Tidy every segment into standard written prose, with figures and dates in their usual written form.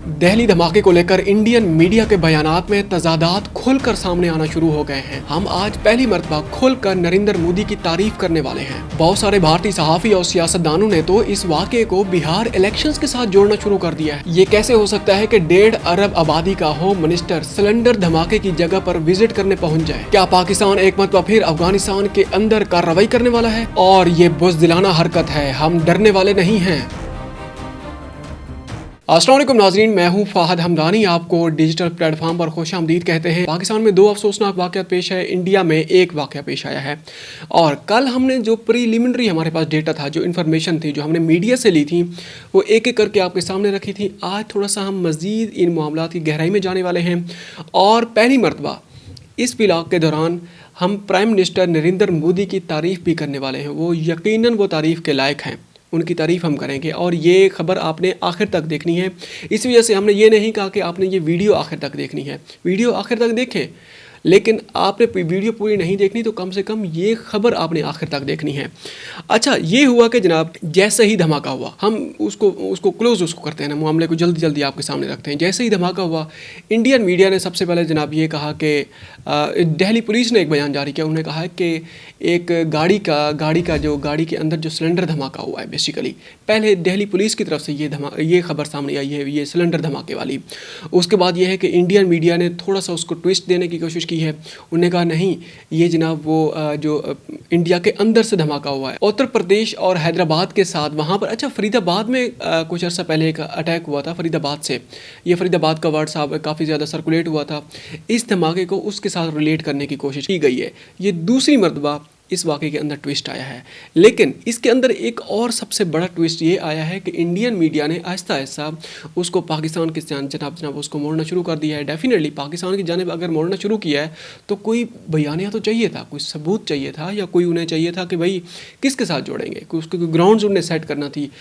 दिल्ली धमाके को लेकर इंडियन मीडिया के बयानात में तजादात खुलकर सामने आना शुरू हो गए हैं। हम आज पहली मर्तबा खुलकर नरेंद्र मोदी की तारीफ करने वाले हैं। बहुत सारे भारतीय सहाफी और सियासतदानों ने तो इस वाक़े को बिहार इलेक्शंस के साथ जोड़ना शुरू कर दिया है। ये कैसे हो सकता है कि 1.5 अरब आबादी का होम मिनिस्टर सिलेंडर धमाके की जगह पर विजिट करने पहुंच जाए? क्या पाकिस्तान एक मरतबा फिर अफगानिस्तान के अंदर कार्रवाई करने वाला है? और ये बुज़दिलाना हरकत है, हम डरने वाले नहीं हैं। अस्सलाम वालेकुम नाज़रीन, मैं हूं फ़ाहद हमदानी। आपको डिजिटल प्लेटफॉर्म पर खुशामदीद कहते हैं। पाकिस्तान में 2 अफसोसनाक वाक़यात पेश है, इंडिया में एक वाक़या पेश आया है। और कल हमने जो प्रीलिमिनरी हमारे पास डेटा था, जो इन्फॉर्मेशन थी, जो हमने मीडिया से ली थी, वो एक एक करके आपके सामने रखी थी। आज थोड़ा सा हम मज़ीद इन मामलात की गहराई में जाने वाले हैं और पहली मरतबा इस व्लॉग के दौरान हम प्राइम मिनिस्टर नरेंद्र मोदी की तारीफ़ भी करने वाले हैं। वो यकीनन वो तारीफ़ के लायक हैं, उनकी तारीफ़ हम करेंगे। और ये ख़बर आपने आखिर तक देखनी है। इस वजह से हमने ये नहीं कहा कि आपने ये वीडियो आखिर तक देखनी है। वीडियो आखिर तक देखें, लेकिन आपने वीडियो पूरी नहीं देखनी तो कम से कम ये ख़बर आपने आखिर तक देखनी है। अच्छा, ये हुआ कि जनाब जैसे ही धमाका हुआ, हम उसको क्लोज़ करते हैं ना, मामले को जल्दी जल्दी आपके सामने रखते हैं। जैसे ही धमाका हुआ, इंडियन मीडिया ने सबसे पहले जनाब ये कहा कि दिल्ली पुलिस ने एक बयान जारी किया। उन्होंने कहा है कि एक गाड़ी के अंदर जो सिलेंडर धमाका हुआ है, बेसिकली पहले दिल्ली पुलिस की तरफ से ये खबर सामने आई है, ये सिलेंडर धमाके वाली। उसके बाद ये है कि इंडियन मीडिया ने थोड़ा सा उसको ट्विस्ट देने की कोशिश की है। उन्होंने कहा नहीं, ये जनाब वो जो इंडिया के अंदर से धमाका हुआ है, उत्तर प्रदेश और हैदराबाद के साथ वहाँ पर। अच्छा, फरीदाबाद में कुछ अर्सा पहले एक अटैक हुआ था फरीदाबाद से। ये फरीदाबाद का वर्ड साहब काफ़ी ज़्यादा सर्कुलेट हुआ था। इस धमाके को उसके साथ रिलेट करने की कोशिश की गई है। ये दूसरी मरतबा इस वाक़े के अंदर ट्विस्ट आया है। लेकिन इसके अंदर एक और सबसे बड़ा ट्विस्ट ये आया है कि इंडियन मीडिया ने आहिस्ता आहिस्ता उसको पाकिस्तान की जनाब उसको मोड़ना शुरू कर दिया है। डेफिनेटली पाकिस्तान की जानिब अगर मोड़ना शुरू किया है तो कोई बयानिया तो चाहिए था, कोई सबूत चाहिए था, या कोई उन्हें चाहिए था कि भाई किसके साथ जोड़ेंगे, उसके कोई ग्राउंड्स उन्हें सेट करना थी।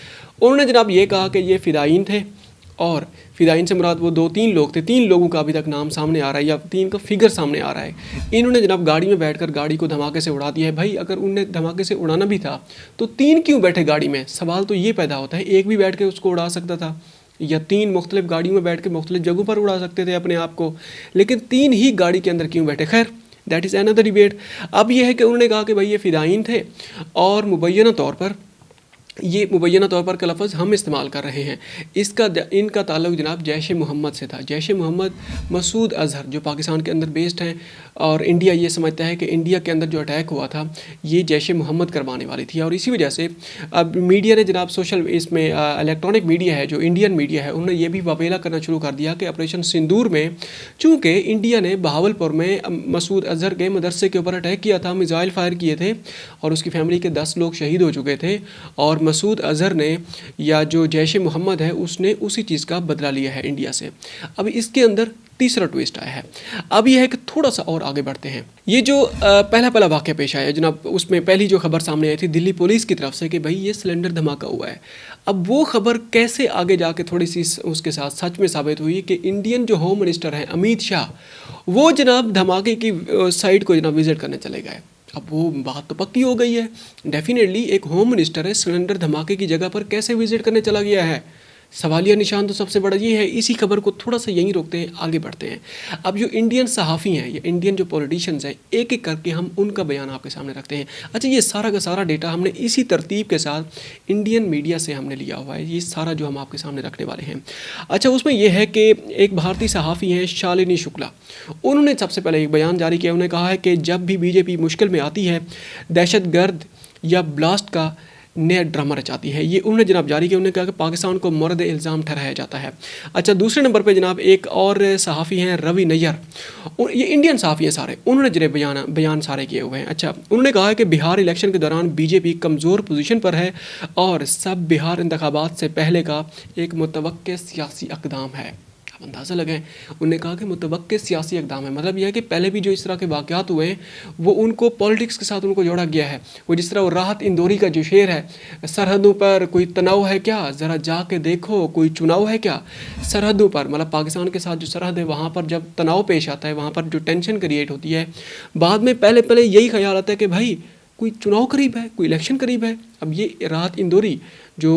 उन्होंने जनाब ये कहा कि ये फ़िदायीन थे, और फ़िदायीन से मुराद वो 2-3 लोग थे। 3 लोगों का अभी तक नाम सामने आ रहा है, या 3 का फिगर सामने आ रहा है। इन्होंने जनाब गाड़ी में बैठकर गाड़ी को धमाके से उड़ा दिया है। भाई अगर उन्हें धमाके से उड़ाना भी था तो 3 क्यों बैठे गाड़ी में? सवाल तो ये पैदा होता है, एक भी बैठ के उसको उड़ा सकता था, या 3 मुख्तलिफ गाड़ियों में बैठ के मुख्तलिफ जगहों पर उड़ा सकते थे अपने आप को, लेकिन 3 ही गाड़ी के अंदर क्यों बैठे? खैर, दैट इज़ अनदर डिबेट। अब यह है कि उन्होंने कहा कि भाई ये फ़िदायीन थे, और मुबैना तौर पर का लफ्ज़ हम इस्तेमाल कर रहे हैं। इनका ताल्लुक़ जनाब जैश मोहम्मद से था। जैश मोहम्मद मसूद अज़हर जो पाकिस्तान के अंदर बेस्ड हैं, और इंडिया ये समझता है कि इंडिया के अंदर जो अटैक हुआ था ये जैश मोहम्मद करवाने वाली थी। और इसी वजह से अब मीडिया ने जनाब इसमें इलेक्ट्रॉनिक मीडिया है, जो इंडियन मीडिया है, उन्होंने ये भी ववेला करना शुरू कर दिया कि ऑपरेशन सिंदूर में चूँकि इंडिया ने बहावलपुर में मसूद अज़हर के मदरसे के ऊपर अटैक किया था, मिज़ाइल फायर किए थे, और उसकी फैमिली के 10 लोग शहीद हो चुके थे, और मसूद अज़हर ने, या जो जैश मोहम्मद है, उसने उसी चीज़ का बदला लिया है इंडिया से। अब इसके अंदर तीसरा ट्विस्ट आया है। अब यह है कि थोड़ा सा और आगे बढ़ते हैं। ये जो पहला वाक़या पेश आया जनाब, उसमें पहली जो खबर सामने आई थी दिल्ली पुलिस की तरफ से कि भाई ये सिलेंडर धमाका हुआ है। अब वो खबर कैसे आगे जाके थोड़ी सी उसके साथ सच में साबित हुई कि इंडियन जो होम मिनिस्टर हैं अमित शाह, वो जनाब धमाके की साइट को जनाब विज़िट करने चले गए। अब वो बात तो पक्की हो गई है। डेफिनेटली एक होम मिनिस्टर है, सिलेंडर धमाके की जगह पर कैसे विजिट करने चला गया है? सवालिया निशान तो सबसे बड़ा ये है। इसी खबर को थोड़ा सा यहीं रोकते हैं, आगे बढ़ते हैं। अब जो इंडियन सहाफ़ी हैं या इंडियन जो पॉलिटिशियंस हैं, एक एक करके हम उनका बयान आपके सामने रखते हैं। अच्छा, ये सारा का सारा डेटा हमने इसी तरतीब के साथ इंडियन मीडिया से हमने लिया हुआ है, ये सारा जो हम आपके सामने रखने वाले हैं। अच्छा, उसमें यह है कि एक भारतीय सहाफ़ी हैं शालिनी शुक्ला, उन्होंने सबसे पहले एक बयान जारी किया। उन्होंने कहा है कि जब भी बीजेपी मुश्किल में आती है, दहशतगर्द या ब्लास्ट का नया ड्रामा रचाती है। ये उन्होंने जनाब जारी किया। उन्होंने कहा कि पाकिस्तान को मर्द इल्ज़ाम ठहराया जाता है। अच्छा, दूसरे नंबर पे जनाब एक और सहाफ़ी हैं रवि नैयर, ये इंडियन सहाफ़ी हैं सारे, उन्होंने जनाब बयान सारे किए हुए हैं। अच्छा, उन्होंने कहा है कि बिहार इलेक्शन के दौरान बीजेपी कमज़ोर पोजीशन पर है, और सब बिहार इंतखाबात से पहले का एक मुतवक्के सियासी इक़दाम है। अंदाज़ा लगाएं, उन्होंने कहा कि मुतवक्के सियासी इक़दाम है, मतलब यह है कि पहले भी जो इस तरह के वाक़यात हुए हैं वो उनको पॉलिटिक्स के साथ उनको जोड़ा गया है। वो जिस तरह वो राहत इंदौरी का जो शेर है, सरहदों पर कोई तनाव है क्या, ज़रा जाके देखो कोई चुनाव है क्या। सरहदों पर मतलब पाकिस्तान के साथ जो सरहद है, वहाँ पर जब तनाव पेश आता है, वहाँ पर जो टेंशन क्रिएट होती है, बाद में पहले यही ख्याल आता है कि भाई कोई चुनाव करीब है, कोई इलेक्शन करीब है। अब ये राहत इंदौरी जो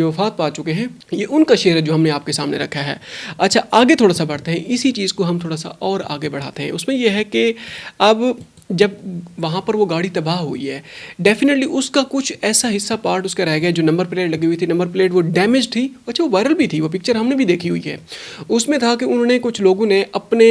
वफात पा चुके हैं, ये उनका शेर है जो हमने आपके सामने रखा है। अच्छा, आगे थोड़ा सा बढ़ते हैं, इसी चीज़ को हम थोड़ा सा और आगे बढ़ाते हैं। उसमें यह है कि अब जब वहाँ पर वो गाड़ी तबाह हुई है, डेफिनेटली उसका कुछ ऐसा हिस्सा पार्ट उसका रह गया, जो नंबर प्लेट लगी हुई थी, नंबर प्लेट वो डैमेज थी। अच्छा, वो वायरल भी थी, वो पिक्चर हमने भी देखी हुई है। उसमें था कि उन्होंने, कुछ लोगों ने अपने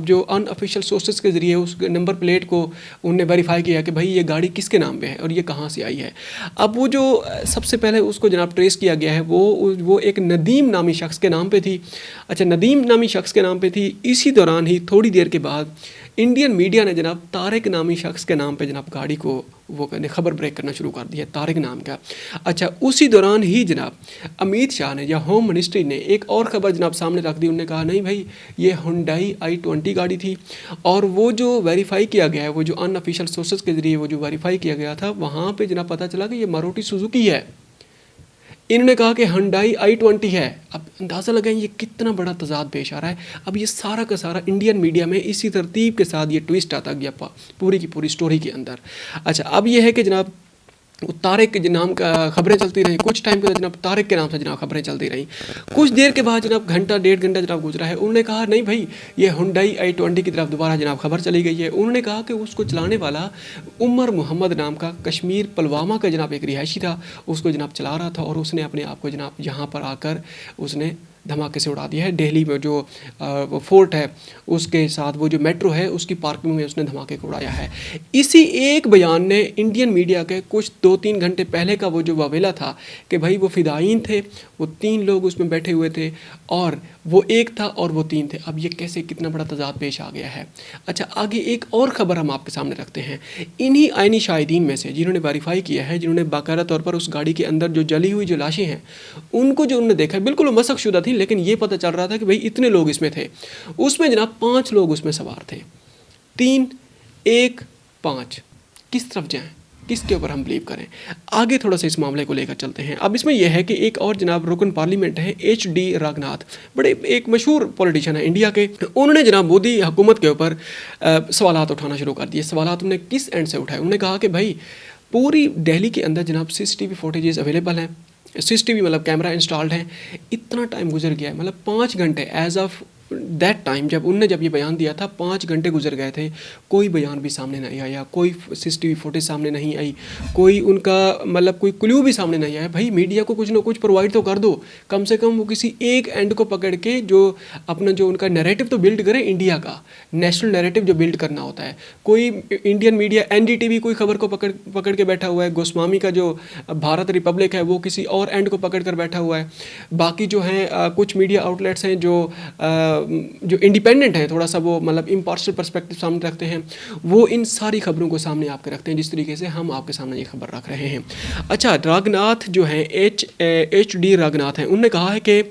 जो अनऑफिशियल सोर्सेज के ज़रिए उस नंबर प्लेट को उन्होंने वेरीफाई किया कि भाई ये गाड़ी किसके नाम पे है और ये कहाँ से आई है। अब वो जो सबसे पहले उसको जनाब ट्रेस किया गया है, वो एक नदीम नामी शख्स के नाम पे थी। अच्छा, नदीम नामी शख्स के नाम पे थी। इसी दौरान ही थोड़ी देर के बाद इंडियन मीडिया ने जनाब तारिक नामी शख्स के नाम पे जनाब गाड़ी को वो कहने खबर ब्रेक करना शुरू कर दिया, तारिक नाम का। अच्छा, उसी दौरान ही जनाब अमित शाह ने या होम मिनिस्ट्री ने एक और ख़बर जनाब सामने रख दी। उन्होंने कहा नहीं भाई, ये हुंडई i20 गाड़ी थी, और वो जो वेरीफाई किया गया है, वो जो अनऑफिशियल सोर्सेज के ज़रिए वो जो वेरीफाई किया गया था, वहाँ पर जनाब पता चला कि ये मारुति सुजुकी है। इन्होंने कहा कि हुंडई i20 है। अब अंदाज़ा लगाएं ये कितना बड़ा तजाद पेश आ रहा है। अब ये सारा का सारा इंडियन मीडिया में इसी तरतीब के साथ ये ट्विस्ट आता गया पूरी की पूरी स्टोरी के अंदर। अच्छा, अब ये है कि जनाब तारिक के नाम का खबरें चलती रहीं, कुछ टाइम के जनाब तारिक के नाम से जनाब खबरें चलती रहीं। कुछ देर के बाद जनाब घंटा डेढ़ घंटा जनाब गुजरा है, उन्होंने कहा नहीं भाई, ये हुंडई i20 की तरफ दोबारा जनाब खबर चली गई है। उन्होंने कहा कि उसको चलाने वाला उमर मोहम्मद नाम का कश्मीर पुलवामा का जनाब एक रिहायशी था, उसको जनाब चला रहा था, और उसने अपने आप को जनाब यहाँ पर आकर उसने धमाके से उड़ा दिया है। दिल्ली में जो फोर्ट है उसके साथ वो जो मेट्रो है उसकी पार्किंग में उसने धमाके को उड़ाया है। इसी एक बयान ने इंडियन मीडिया के कुछ 2-3 घंटे पहले का वो जो वावेला था कि भाई वो फिदायीन थे, वो 3 लोग उसमें बैठे हुए थे, और वो एक था और वो 3 थे। अब ये कैसे, कितना बड़ा तजाद पेश आ गया है। अच्छा, आगे एक और ख़बर हम आपके सामने रखते हैं। इन्हीं आइनी शाहिदीन में से जिन्होंने वेरीफाई किया है, जिन्होंने बाकायदा तौर पर उस गाड़ी के अंदर जो जली हुई जो लाशें हैं उनको जो उन्होंने देखा, बिल्कुल वो मशक़शुदा थी, लेकिन ये पता चल रहा था कि भाई इतने लोग इसमें थे। उसमें जनाब 5 लोग उसमें सवार थे, 3, 1, 5। किस तरफ जाएं, किसके ऊपर हम बिलीव करें? आगे थोड़ा सा इस मामले को लेकर चलते हैं। अब इसमें यह है कि एक और जनाब रुकन पार्लियामेंट है HD रागनाथ, बड़े एक मशहूर पॉलिटिशियन है इंडिया के। उन्होंने जनाब मोदी हुकूमत के ऊपर सवालात उठाना शुरू कर दिए। सवालात उन्होंने किस एंड से उठाए? उन्होंने कहा कि भाई पूरी दिल्ली के अंदर जनाब CCTV फुटेजेस अवेलेबल हैं, CCTV मतलब कैमरा इंस्टॉल्ड हैं। इतना टाइम गुजर गया है, मतलब 5 घंटे एज ऑफ दैट टाइम जब ये बयान दिया था, 5 घंटे गुजर गए थे, कोई बयान भी सामने नहीं आया, कोई CCTV फुटेज सामने नहीं आई, कोई उनका मतलब कोई क्लू भी सामने नहीं आया। भाई मीडिया को कुछ ना कुछ प्रोवाइड तो कर दो, कम से कम वो किसी एक एंड को पकड़ के जो अपना जो उनका नैरेटिव तो बिल्ड करें, इंडिया का नेशनल नैरेटिव जो बिल्ड करना होता है। कोई इंडियन मीडिया NDTV कोई खबर को पकड़ के बैठा हुआ है, गोस्वामी का जो भारत रिपब्लिक है वो किसी और एंड को पकड़ कर बैठा हुआ है। बाकी जो हैं कुछ मीडिया आउटलेट्स हैं जो इंडिपेंडेंट हैं, थोड़ा सा वो मतलब इम्पार्शियल पर्सपेक्टिव सामने रखते हैं, वो इन सारी खबरों को सामने आपके रखते हैं, जिस तरीके से हम आपके सामने ये खबर रख रहे हैं। अच्छा, रागनाथ जो हैं HD रागनाथ हैं, उन्होंने कहा है कि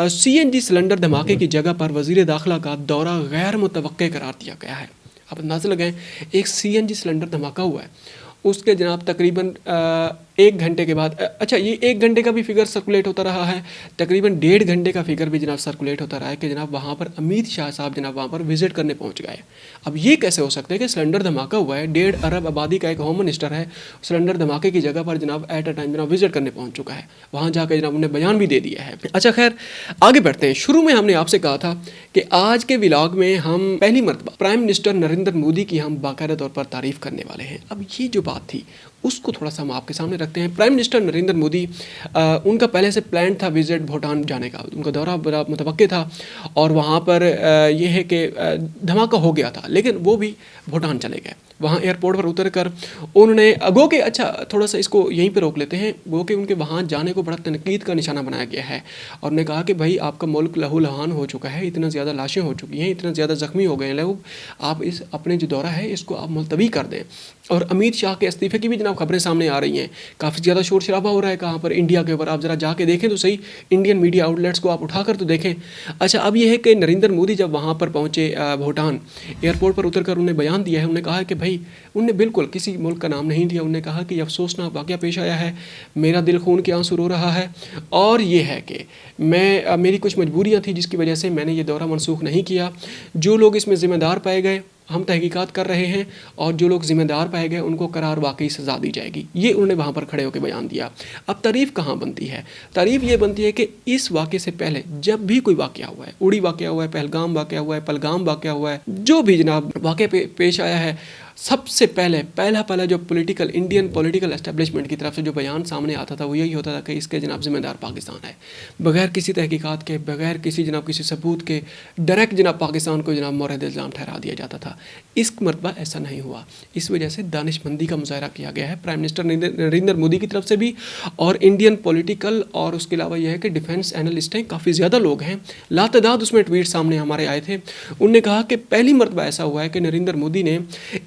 CNG सिलेंडर धमाके की जगह पर वज़ीर दाखिला का दौरा गैर मुतवक्के करार दिया गया है। अब अंदाज़ा लगाएं, एक CNG सिलेंडर धमाका हुआ है, उसके जनाब तकरीबन 1 घंटे के बाद, अच्छा ये 1 घंटे का भी फिगर सर्कुलेट होता रहा है, तकरीबन 1.5 घंटे का फिगर भी जनाब सर्कुलेट होता रहा है कि जनाब वहाँ पर अमित शाह साहब जनाब वहाँ पर विजिट करने पहुँच गए। अब ये कैसे हो सकता है कि सिलेंडर धमाका हुआ है, 1.5 अरब आबादी का एक होम मिनिस्टर है, सिलेंडर धमाके की जगह पर जनाब एट अ टाइम जनाब विजिट करने पहुँच चुका है, वहाँ जाकर जनाब उन्हें बयान भी दे दिया है। अच्छा खैर, आगे बढ़ते हैं। शुरू में हमने आपसे कहा था कि आज के व्लॉग में हम पहली मरतबा प्राइम मिनिस्टर नरेंद्र मोदी की हम बाकायदा तौर पर तारीफ़ करने वाले हैं। अब ये जो बात थी उसको थोड़ा सा हम आपके सामने रखते हैं। प्राइम मिनिस्टर नरेंद्र मोदी उनका पहले से प्लान था विजिट भूटान जाने का, उनका दौरा बड़ा मुतवक्के था, और वहाँ पर ये है कि धमाका हो गया था, लेकिन वो भी भूटान चले गए। वहाँ एयरपोर्ट पर उतर कर उन्होंने गो के, अच्छा थोड़ा सा इसको यहीं पे रोक लेते हैं, गो के उनके वहाँ जाने को बड़ा तनकीद का निशाना बनाया गया है, और उन्होंने कहा कि भाई आपका मुल्क लहू लहान हो चुका है, इतना ज़्यादा लाशें हो चुकी हैं, इतना ज़्यादा ज़ख्मी हो गए हैं लोग, आप इस अपने जो दौरा है इसको आप मुलतवी कर दें। और अमित शाह के इस्तीफ़े की भी जनाब खबरें सामने आ रही हैं, काफ़ी ज़्यादा शोर शराबा हो रहा है कहाँ पर, इंडिया के ऊपर। आप ज़रा जाके देखें तो सही, इंडियन मीडिया आउटलेट्स को आप उठाकर तो देखें। अच्छा, अब यह है कि नरेंद्र मोदी जब वहाँ पर पहुँचे भूटान, एयरपोर्ट पर उतर कर उन्हें बयान दिया है, उन्होंने कहा है कि भाई उनने बिल्कुल किसी मुल्क का नाम नहीं दिया, उन्होंने कहा कि अफसोसनाक वाक़या पेश आया है, मेरा दिल खून के आंसू रो रहा है, और ये है कि मेरी कुछ मजबूरियाँ थी जिसकी वजह से मैंने ये दौरा मनसूख नहीं किया। जो लोग इसमें ज़िम्मेदार पाए गए हम तहकीकात कर रहे हैं और जो लोग जिम्मेदार पाए गए उनको करार वाकई सज़ा दी जाएगी। ये उन्होंने वहाँ पर खड़े होकर बयान दिया। अब तारीफ़ कहाँ बनती है? तारीफ़ ये बनती है कि इस वाक़े से पहले जब भी कोई वाक़या हुआ है, उड़ी वाक़या हुआ है, पहलगाम वाक़या हुआ है, पलगाम वाक़या हुआ है, जो भी जनाब वाक़े पेश आया है, सबसे पहला जो इंडियन पॉलिटिकल एस्टेब्लिशमेंट की तरफ से जो बयान सामने आता था वो यही होता था कि इसके जनाब जिम्मेदार पाकिस्तान है। बगैर किसी तहकीकात के, बगैर किसी सबूत के डायरेक्ट जनाब पाकिस्तान को जनाब मोरद इल्ज़ाम ठहरा दिया जाता था। इस मरतबा ऐसा नहीं हुआ। इस वजह से दानिशमंदी का मुजाहरा किया गया है प्राइम मिनिस्टर नरेंद्र मोदी की तरफ से भी, और इंडियन पॉलिटिकल और उसके अलावा यह है कि डिफेंस एनालिस्ट हैं, काफ़ी ज़्यादा लोग हैं, लातादाद उसमें ट्वीट सामने हमारे आए थे। उनने कहा कि पहली मरतबा ऐसा हुआ है कि नरेंद्र मोदी ने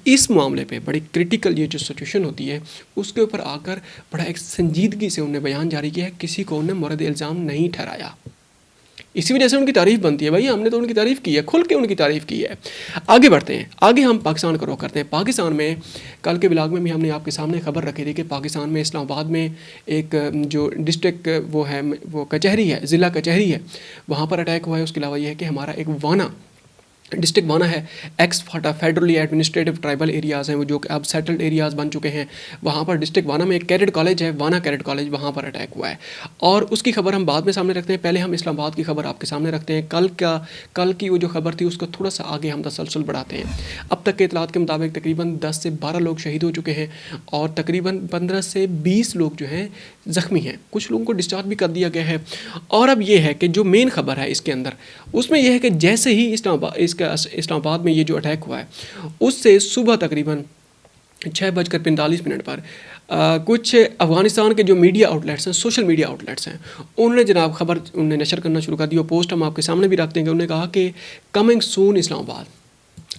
इस मामले पे बड़ी क्रिटिकल ये जो सिचुएशन होती है उसके ऊपर आकर बड़ा एक संजीदगी से उन्होंने बयान जारी किया है, किसी को उन्होंने मोरद इल्ज़ाम नहीं ठहराया। इसी वजह से उनकी तारीफ़ बनती है। भाई हमने तो उनकी तारीफ़ की है, खुल के उनकी तारीफ़ की है। आगे बढ़ते हैं, आगे हम पाकिस्तान को रुख करते हैं। पाकिस्तान में कल के ब्लॉग में भी हमने आपके सामने खबर रखी थी कि पाकिस्तान में इस्लामाबाद में एक जो डिस्ट्रिक्ट वो कचहरी है, ज़िला कचहरी है, वहाँ पर अटैक हुआ है। उसके अलावा यह है कि हमारा एक वाना डिस्ट्रिक्ट वाना है, एक्स फाटा फेडरली एडमिनिस्ट्रेटिव ट्राइबल एरियाज़ हैं वो, जो कि अब सेटल्ड एरियाज़ बन चुके हैं। वहाँ पर डिस्ट्रिक्ट वाना में एक कैडेट कॉलेज है, वाना कैडेट कॉलेज, वहाँ पर अटैक हुआ है और उसकी खबर हम बाद में सामने रखते हैं। पहले हम इस्लामाबाद की खबर आपके सामने रखते हैं। कल की वो जो खबर थी उसको थोड़ा सा आगे हम तसलसल बढ़ाते हैं। अब तक के इतलात के मुताबिक तकरीबन 10 से 12 लोग शहीद हो चुके हैं और तकरीबन 15 से 20 लोग जो हैं ज़ख्मी हैं। कुछ लोगों को डिस्चार्ज भी कर दिया गया है। और अब ये है कि जो मेन खबर है इसके अंदर, उसमें यह है कि जैसे ही इस्लामाबाद में ये जो अटैक हुआ है उससे सुबह तकरीबन 6:45 पर कुछ अफ़गानिस्तान के जो मीडिया आउटलेट्स हैं, सोशल मीडिया आउटलेट्स हैं, उन्होंने जनाब खबर उन्होंने नशर करना शुरू कर दी। वो पोस्ट हम आपके सामने भी रख देंगे। उन्होंने कहा कि कमिंग सून इस्लामाबाद।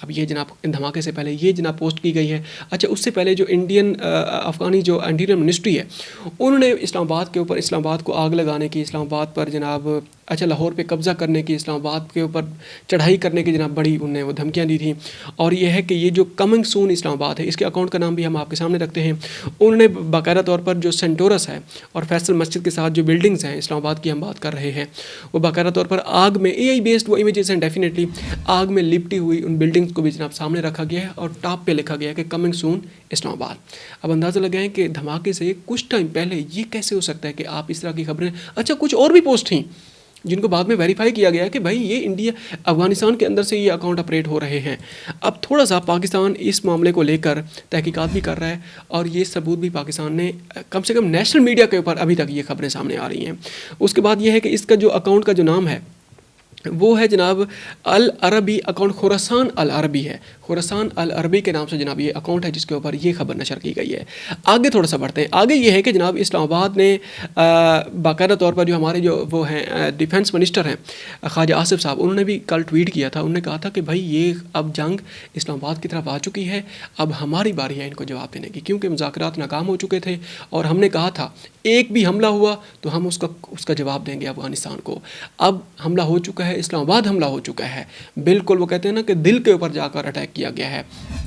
अब ये जनाब धमाके से पहले ये जनाब पोस्ट की गई है। अच्छा, उससे पहले जो इंडियन अफ़गानी जो इंटीरियर मिनिस्ट्री है उन्होंने इस्लामाबाद को आग लगाने की, इस्लामाबाद पर जनाब लाहौर पे कब्ज़ा करने की, इस्लामाबाद के ऊपर चढ़ाई करने की जनाब बड़ी उन्हें वो धमकियाँ दी थी। और ये है कि ये जो कमिंग सून इस्लामाबाद है, इसके अकाउंट का नाम भी हम आपके सामने रखते हैं। उन्होंने बाकायदा तौर पर जो सेंटोरस है और फैसल मस्जिद के साथ जो बिल्डिंग्स हैं इस्लामाबाद की हम बात कर रहे हैं, वो बाकायदा तौर पर आग में AI बेस्ड वो इमेजेस हैं, डेफिनेटली आग में लिपटी हुई उन बिल्डिंग्स को भी जनाब सामने रखा गया है और टॉप पे लिखा गया है कि कमिंग सून इस्लामाबाद। अब अंदाज़ा लगाएं कि धमाके से कुछ टाइम पहले ये कैसे हो सकता है कि आप इस तरह की खबरें, अच्छा कुछ और भी पोस्ट थी जिनको बाद में वेरीफाई किया गया है कि भाई ये इंडिया अफ़गानिस्तान के अंदर से ये अकाउंट ऑपरेट हो रहे हैं। अब थोड़ा सा पाकिस्तान इस मामले को लेकर तहकीकात भी कर रहा है और ये सबूत भी पाकिस्तान ने कम से कम नेशनल मीडिया के ऊपर अभी तक ये खबरें सामने आ रही हैं। उसके बाद ये है कि इसका जो अकाउंट का जो नाम है वो है जनाब अल अरबी अकाउंट, खुरासान अल अरबी है, खुरासान अल अरबी के नाम से जनाब ये अकाउंट है जिसके ऊपर ये खबर नशर की गई है। आगे थोड़ा सा बढ़ते हैं। आगे ये है कि जनाब इस्लामाबाद ने बाकायदा तौर पर जो हमारे जो वो हैं डिफेंस मिनिस्टर हैं ख्वाजा आसिफ साहब, उन्होंने भी कल ट्वीट किया था। उन्होंने कहा था कि भाई ये अब जंग इस्लामाबाद की तरफ आ चुकी है, अब हमारी बारी है इनको जवाब देने की, क्योंकि मुज़ाकरात नाकाम हो चुके थे और हमने कहा था एक भी हमला हुआ तो हम उसका जवाब देंगे अफ़गानिस्तान को। अब हमला हो चुका है, इस्लामाबाद हमला हो चुका है, बिल्कुल वो कहते हैं ना कि दिल के ऊपर जाकर अटैक किया गया है।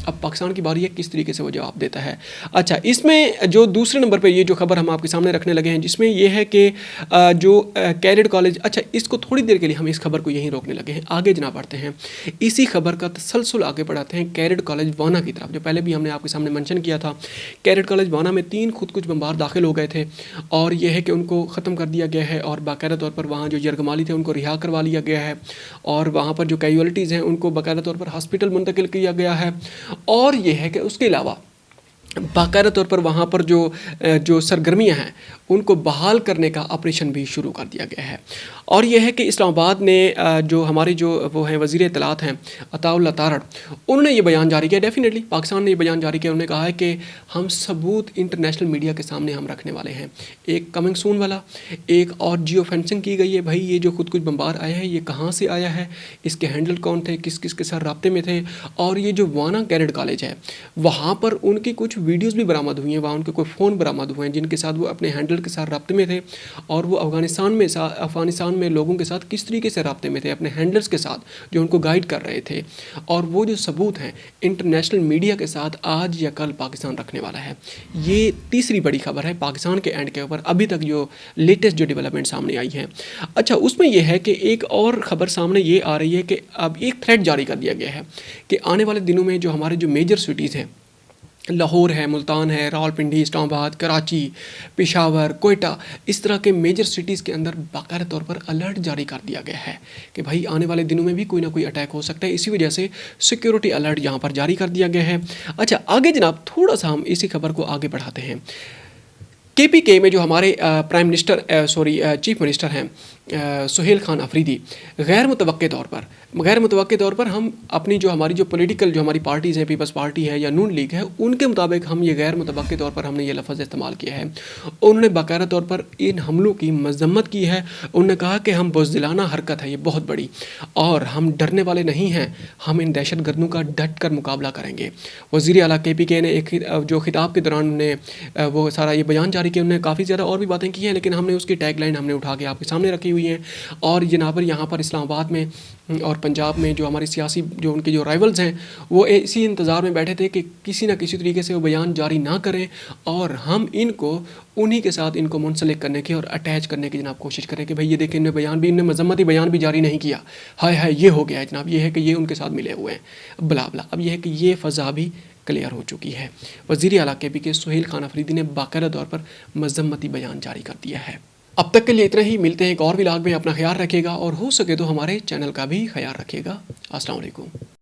अब पाकिस्तान की बारी है किस तरीके से वो जवाब देता है। अच्छा, इसमें जो दूसरे नंबर पे ये जो खबर हम आपके सामने रखने लगे हैं जिसमें ये है कि जो कैडेट कॉलेज, अच्छा इसको थोड़ी देर के लिए हम इस खबर को यहीं रोकने लगे हैं। आगे जनाब बढ़ते हैं, इसी खबर का तसलसल आगे बढ़ाते हैं कैडेट कॉलेज वाना की तरफ, जो पहले भी हमने आपके सामने मेंशन किया था। कैडेट कॉलेज वाना में 3 खुदकुश बमबार दाखिल हो गए थे और यह है कि उनको ख़त्म कर दिया गया है और बाकायदा तौर पर वहाँ जो यरगमाली थे उनको रिहा करवा लिया गया है और वहाँ पर जो कैजुअलिटीज़ हैं उनको बाकायदा तौर पर हॉस्पिटल मुंतकिल किया गया है। और ये है कि उसके अलावा बाकायदा तौर पर वहाँ पर जो सरगर्मियाँ हैं उनको बहाल करने का ऑपरेशन भी शुरू कर दिया गया है। और यह है कि इस्लामाबाद ने जो हमारी जो वो हैं वज़ीर इत्तलात हैं अताउल्लाह तारड़, उन्होंने ये बयान जारी किया। डेफिनेटली पाकिस्तान ने ये बयान जारी किया। उन्होंने कहा है कि हम सबूत इंटरनेशनल मीडिया के सामने हम रखने वाले हैं। एक कमिंग सून वाला, एक और जियो फेंसिंग की गई है। भाई ये जो खुद कुछ बमबार आया है ये कहाँ से आया है, इसके हैंडल कौन थे, किस किस के साथ राब्ते में थे। और ये जो वाना कैडेट कॉलेज है वहाँ पर उनकी कुछ वीडियोज़ भी बरामद हुई हैं, वहाँ उनके कोई फ़ोन बरामद हुए हैं जिनके साथ वो अपने हैंडल के साथ रब्ते में थे और वो अफ़गानिस्तान में लोगों के साथ किस तरीके से रब्ते में थे, अपने हैंडलर्स के साथ जो उनको गाइड कर रहे थे। और वो जो सबूत हैं इंटरनेशनल मीडिया के साथ आज या कल पाकिस्तान रखने वाला है। ये तीसरी बड़ी खबर है पाकिस्तान के एंड के ऊपर अभी तक जो लेटेस्ट जो डेवलपमेंट सामने आई है। अच्छा, उसमें यह है कि एक और ख़बर सामने ये आ रही है कि अब एक थ्रेट जारी कर दिया गया है कि आने वाले दिनों में जो हमारे जो मेजर सिटीज़ हैं, लाहौर है, मुल्तान है, रावलपिंडी, इस्लामाबाद, कराची, पेशावर, कोयटा, इस तरह के मेजर सिटीज़ के अंदर बाकायदा तौर पर अलर्ट जारी कर दिया गया है कि भाई आने वाले दिनों में भी कोई ना कोई अटैक हो सकता है। इसी वजह से सिक्योरिटी अलर्ट यहाँ पर जारी कर दिया गया है। अच्छा, आगे जनाब थोड़ा सा हम इसी खबर को आगे बढ़ाते हैं। KPK में जो हमारे चीफ मिनिस्टर हैं सुहेल खान अफरीदी, गैर मुतवक्के तौर पर हम अपनी जो हमारी जो पॉलिटिकल जो हमारी पार्टीज़ हैं, पीपल्स पार्टी है या नून लीग है, उनके मुताबिक हम ये गैर मुतवक्के तौर पर हमने ये लफ्ज़ इस्तेमाल किया है। उन्होंने बाकायदा तौर पर इन हमलों की मजम्मत की है। उन्होंने कहा कि हम बुज़दिलाना हरकत है ये बहुत बड़ी, और हम डरने वाले नहीं हैं, हम इन दहशत गर्दों का डट कर मुकाबला करेंगे। वज़ीर आला KPK ने एक जो खिताब के दौरान उन्होंने वो सारा ये बयान जारी किया। उन्होंने काफ़ी ज़्यादा और भी बातें की हैं, लेकिन हमने उसकी टैगलाइन हमने उठा के आपके सामने रखी हुई हैं। और जनाब यहाँ पर इस्लामाबाद में और पंजाब में जो हमारे सियासी जो उनके जो राइवल्स हैं वो इसी इंतज़ार में बैठे थे कि किसी न किसी तरीके से वो बयान जारी ना करें और हम इनको उन्हीं के साथ इनको मुंसलिक करने की और अटैच करने की जनाब कोशिश करें कि भाई ये देखें इनने मजम्मती बयान भी जारी नहीं किया, हाय ये हो गया है जनाब, ये है कि ये उनके साथ मिले हुए हैं बला बला। अब ये है कि ये फ़ज़ा भी क्लियर हो चुकी है। वज़ीर आला KPK सुहेल खान अफरीदी ने बाकायदा तौर पर मजम्मती बयान जारी कर दिया है। अब तक के लिए इतना ही, मिलते हैं एक और व्लॉग में। अपना ख्याल रखिएगा और हो सके तो हमारे चैनल का भी ख्याल रखिएगा। अस्सलाम वालेकुम।